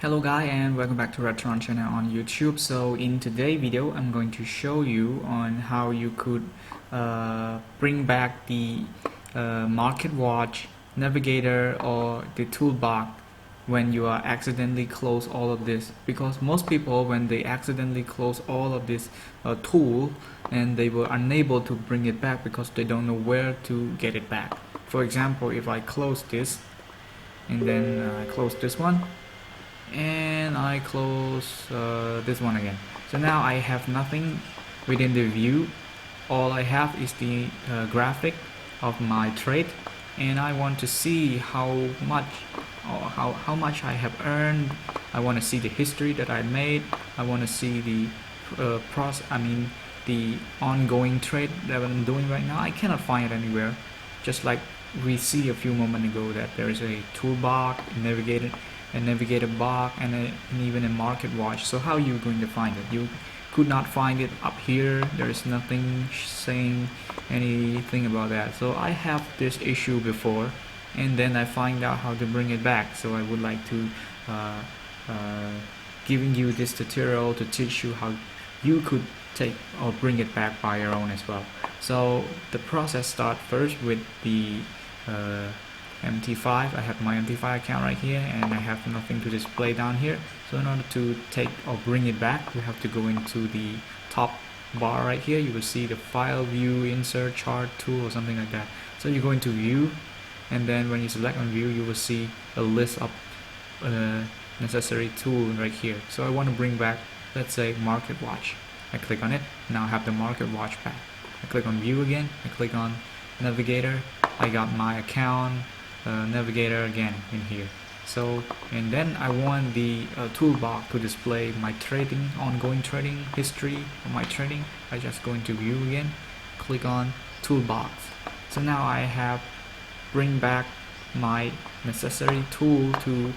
Hello guys, and welcome back to Restaurant channel on YouTube. So in today's video I'm going to show you on how you could bring back the market watch, navigator or the toolbar when you are accidentally close all of this, because most people when they accidentally close all of this tool and they were unable to bring it back because they don't know where to get it back. For example, if I close this and then I close this one and I close this one again, so now I have nothing within the view. All I have is the graphic of my trade, and I want to see how much I have earned. I want to see the history that I made. I want to see the the ongoing trade that I'm doing right now. I cannot find it anywhere, just like we see a few moments ago that there is a toolbar, a navigator bar, and even a market watch. So how are you going to find it? You could not find it up here. There is nothing saying anything about that. So I have this issue before, and then I find out how to bring it back. So I would like to giving you this tutorial to teach you how you could take or bring it back by your own as well. So the process starts first with the MT5. I have my MT5 account right here, and I have nothing to display down here. So in order to take or bring it back, we have to go into the top bar right here. You will see the file, view, insert, chart, tool, or something like that. So you go into view, and then when you select on view, you will see a list of necessary tool right here. So I want to bring back, let's say, market watch. I click on it. Now I have the market watch back. I click on view again. I click on navigator. I got my account navigator again in here. So, and then I want the toolbar to display my trading, ongoing trading history of my trading. I just go into view again, click on toolbox. So now I have bring back my necessary tool to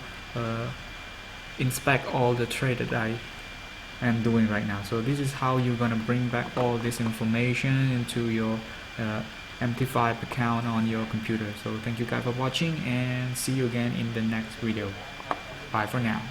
inspect all the trade that I am doing right now. So this is how you're gonna bring back all this information into your MT5 account on your computer. So thank you guys for watching, and see you again in the next video. Bye for now.